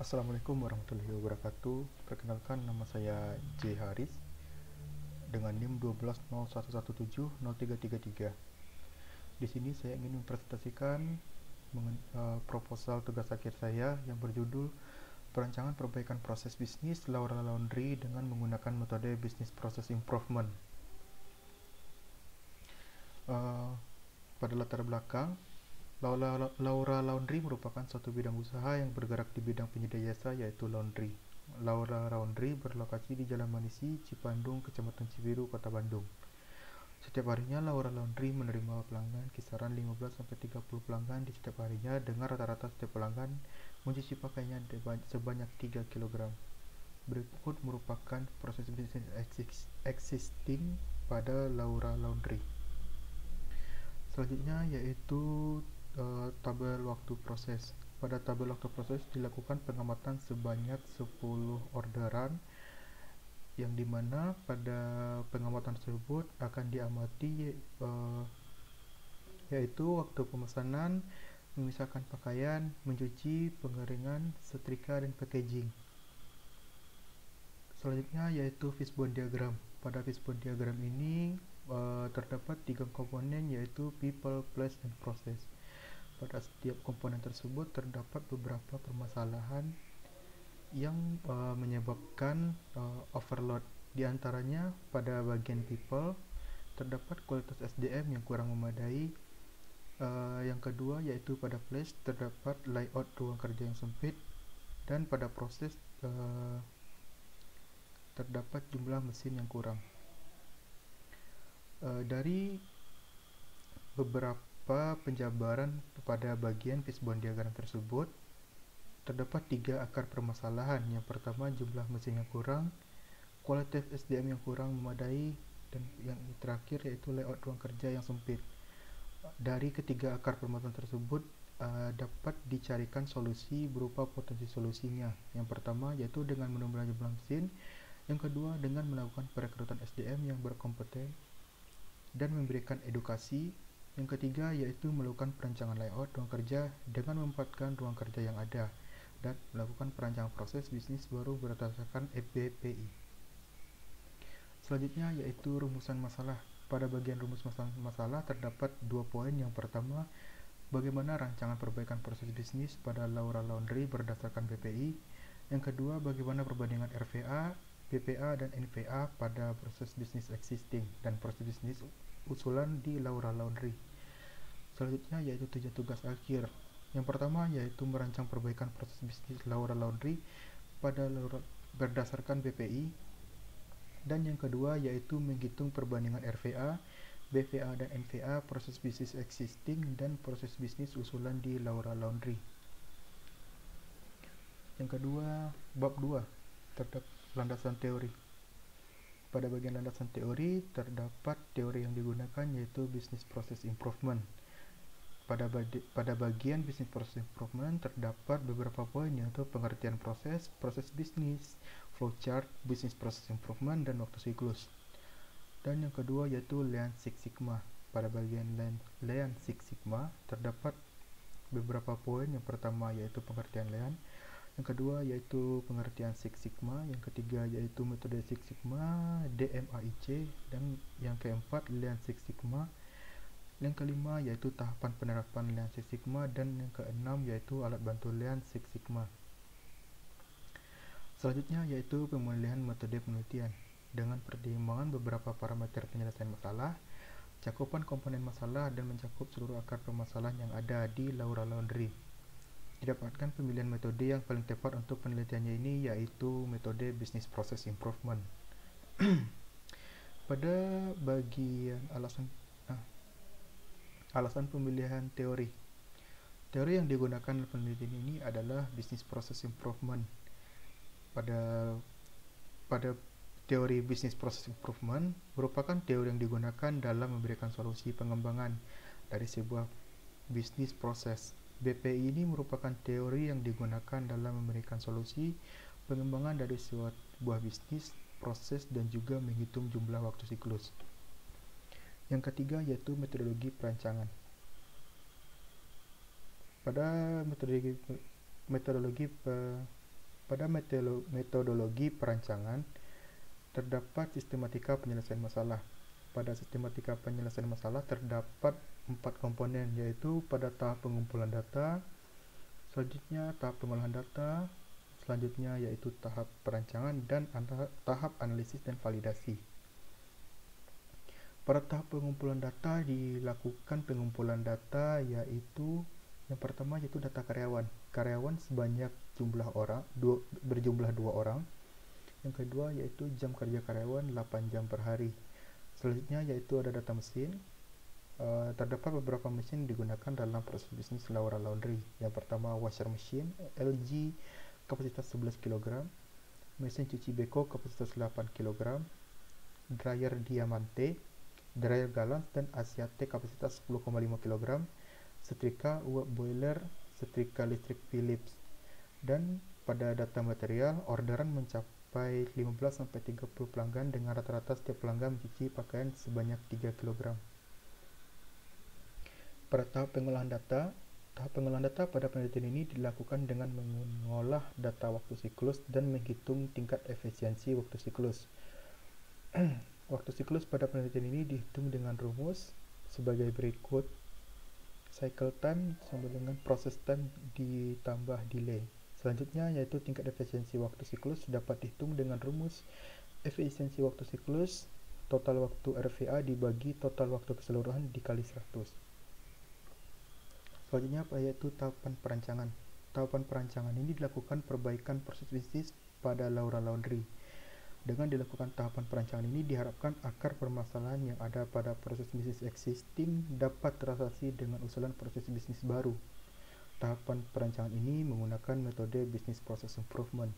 Assalamualaikum warahmatullahi wabarakatuh. Perkenalkan, nama saya J. Haris dengan NIM 1201170333. Di sini saya ingin mempresentasikan proposal tugas akhir saya yang berjudul Perancangan Perbaikan Proses Bisnis Laura Laundry dengan menggunakan metode Business Process Improvement. Pada latar belakang, Laura Laundry merupakan suatu bidang usaha yang bergerak di bidang penyedia jasa, yaitu laundry. Laura Laundry berlokasi di Jalan Manisi, Cipandung, Kecamatan Cibiru, Kota Bandung. Setiap harinya Laura Laundry menerima pelanggan kisaran 15-30 pelanggan di setiap harinya, dengan rata-rata setiap pelanggan mencuci pakaiannya sebanyak 3 kg. Berikut merupakan proses bisnis existing pada Laura Laundry. Selanjutnya yaitu tabel waktu proses. Pada tabel waktu proses dilakukan pengamatan sebanyak 10 orderan, yang dimana pada pengamatan tersebut akan diamati yaitu waktu pemesanan, memisahkan pakaian, mencuci, pengeringan, setrika, dan packaging. Selanjutnya yaitu fishbone diagram. Pada fishbone diagram ini terdapat 3 komponen, yaitu people, place, dan process. Pada setiap komponen tersebut terdapat beberapa permasalahan yang menyebabkan overload. Di antaranya pada bagian people terdapat kualitas SDM yang kurang memadai. Yang kedua yaitu pada place terdapat layout ruang kerja yang sempit, dan pada proses terdapat jumlah mesin yang kurang. Dari beberapa penjabaran pada bagian fishbone diagram tersebut terdapat 3 akar permasalahan. Yang pertama, jumlah mesin yang kurang, kualitas SDM yang kurang memadai, dan yang terakhir yaitu layout ruang kerja yang sempit. Dari ketiga akar permasalahan tersebut dapat dicarikan solusi berupa potensi solusinya. Yang pertama yaitu dengan menambah jumlah mesin, yang kedua dengan melakukan perekrutan SDM yang berkompeten dan memberikan edukasi, yang ketiga yaitu melakukan perancangan layout ruang kerja dengan memanfaatkan ruang kerja yang ada, dan melakukan perancangan proses bisnis baru berdasarkan EPPI. Selanjutnya yaitu rumusan masalah. Pada bagian rumus masalah terdapat 2 poin. Yang pertama, bagaimana rancangan perbaikan proses bisnis pada Laura Laundry berdasarkan PPI. Yang kedua, bagaimana perbandingan RVA, BPA, dan NVA pada proses bisnis existing dan proses bisnis usulan di Laura Laundry. Selanjutnya yaitu tujuan tugas akhir. Yang pertama yaitu merancang perbaikan proses bisnis Laura Laundry pada berdasarkan PPI. Dan yang kedua yaitu menghitung perbandingan RVA, BVA, dan NVA proses bisnis existing dan proses bisnis usulan di Laura Laundry. Yang kedua, bab 2 terdapat landasan teori. Pada bagian landasan teori terdapat teori yang digunakan yaitu business process improvement. Pada bagian business process improvement terdapat beberapa poin, yaitu pengertian proses, proses bisnis, flowchart, business process improvement, dan waktu siklus. Dan yang kedua yaitu Lean Six Sigma. Pada bagian Lean Six Sigma terdapat beberapa poin. Yang pertama yaitu pengertian Lean, yang kedua yaitu pengertian Six Sigma, yang ketiga yaitu metode Six Sigma, DMAIC, dan yang keempat Lean Six Sigma. Yang kelima yaitu tahapan penerapan Lean Six Sigma, dan yang keenam yaitu alat bantu Lean Six Sigma. Selanjutnya yaitu pemulihan metode penelitian dengan pertimbangan beberapa parameter penyelesaian masalah, cakupan komponen masalah, dan mencakup seluruh akar permasalahan yang ada di Laura Laundry. Didapatkan pemilihan metode yang paling tepat untuk penelitiannya ini yaitu metode business process improvement. Pada bagian alasan pemilihan teori. Teori yang digunakan dalam penelitian ini adalah business process improvement. Pada teori business process improvement merupakan teori yang digunakan dalam memberikan solusi pengembangan dari sebuah bisnis proses. BPI ini merupakan teori yang digunakan dalam memberikan solusi pengembangan dari sebuah bisnis proses dan juga menghitung jumlah waktu siklus. Yang ketiga yaitu metodologi perancangan. Pada metodologi Pada metodologi perancangan, terdapat sistematika penyelesaian masalah. Pada sistematika penyelesaian masalah terdapat 4 komponen, yaitu pada tahap pengumpulan data, selanjutnya tahap pengolahan data, selanjutnya yaitu tahap perancangan, dan tahap analisis dan validasi. Pada tahap pengumpulan data dilakukan pengumpulan data yaitu yang pertama yaitu data karyawan. Karyawan sebanyak berjumlah 2 orang. Yang kedua yaitu jam kerja karyawan 8 jam per hari. Selanjutnya yaitu ada data mesin. Terdapat beberapa mesin digunakan dalam proses bisnis Laura Laundry. Yang pertama washer machine LG kapasitas 11 kg, mesin cuci Beko kapasitas 8 kg, dryer Diamante, dryer Gallant dan Asiate kapasitas 10,5 kg, setrika uap boiler, setrika listrik Philips. Dan pada data material, orderan mencapai 15-30 pelanggan dengan rata-rata setiap pelanggan mencuci pakaian sebanyak 3 kg. Pada tahap pengolahan data pada penelitian ini dilakukan dengan mengolah data waktu siklus dan menghitung tingkat efisiensi waktu siklus. Waktu siklus pada penelitian ini dihitung dengan rumus sebagai berikut. Cycle time sama dengan process time ditambah delay. Selanjutnya yaitu tingkat efisiensi waktu siklus dapat dihitung dengan rumus efisiensi waktu siklus total waktu RVA dibagi total waktu keseluruhan dikali 100. Selanjutnya yaitu tahapan perancangan. Tahapan perancangan ini dilakukan perbaikan proses bisnis pada Laura Laundry. Dengan dilakukan tahapan perancangan ini diharapkan akar permasalahan yang ada pada proses bisnis existing dapat teratasi dengan usulan proses bisnis baru. Tahapan perancangan ini menggunakan metode business process improvement.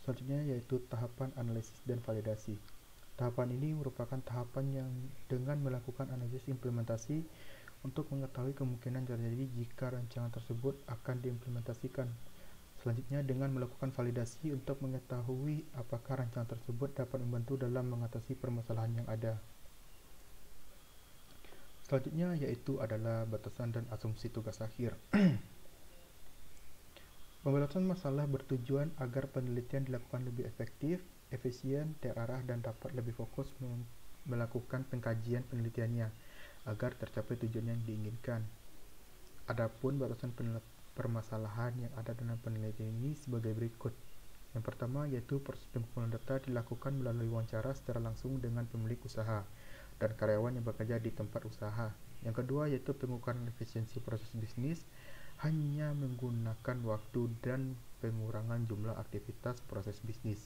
Selanjutnya yaitu tahapan analisis dan validasi. Tahapan ini merupakan tahapan yang dengan melakukan analisis implementasi untuk mengetahui kemungkinan terjadi jika rancangan tersebut akan diimplementasikan. Selanjutnya dengan melakukan validasi untuk mengetahui apakah rancangan tersebut dapat membantu dalam mengatasi permasalahan yang ada. Selanjutnya yaitu adalah batasan dan asumsi tugas akhir. Pembatasan masalah bertujuan agar penelitian dilakukan lebih efektif, efisien, terarah, dan dapat lebih fokus melakukan pengkajian penelitiannya agar tercapai tujuan yang diinginkan. Adapun batasan permasalahan yang ada dalam penelitian ini sebagai berikut. Yang pertama yaitu proses pengumpulan data dilakukan melalui wawancara secara langsung dengan pemilik usaha dan karyawan yang bekerja di tempat usaha. Yang kedua yaitu pengukuran efisiensi proses bisnis hanya menggunakan waktu dan pengurangan jumlah aktivitas proses bisnis.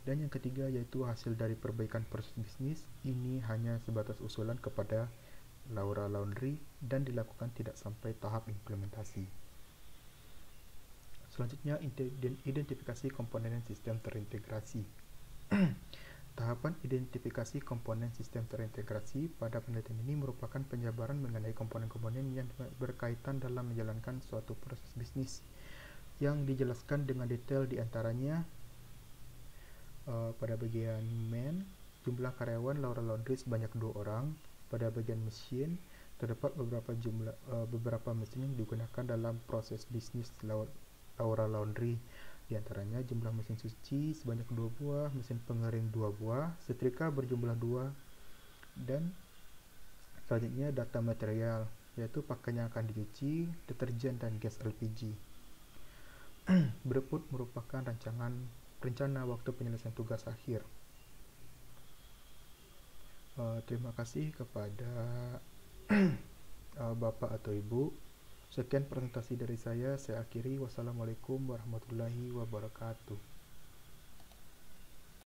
Dan yang ketiga yaitu hasil dari perbaikan proses bisnis ini hanya sebatas usulan kepada Laura Laundry dan dilakukan tidak sampai tahap implementasi. Selanjutnya identifikasi komponen sistem terintegrasi. Tahapan identifikasi komponen sistem terintegrasi pada penelitian ini merupakan penjabaran mengenai komponen-komponen yang berkaitan dalam menjalankan suatu proses bisnis yang dijelaskan dengan detail diantaranya pada bagian man, jumlah karyawan Laura Laundry sebanyak 2 orang. Pada bagian mesin terdapat beberapa mesin yang digunakan dalam proses bisnis Laura Laundry. Di antaranya jumlah mesin cuci sebanyak 2 buah, mesin pengering 2 buah, setrika berjumlah 2, dan selanjutnya data material yaitu pakaian yang akan dicuci, deterjen, dan gas LPG. Berikut merupakan rencana waktu penyelesaian tugas akhir. Terima kasih kepada Bapak atau Ibu. Sekian presentasi dari saya akhiri. Wassalamualaikum warahmatullahi wabarakatuh.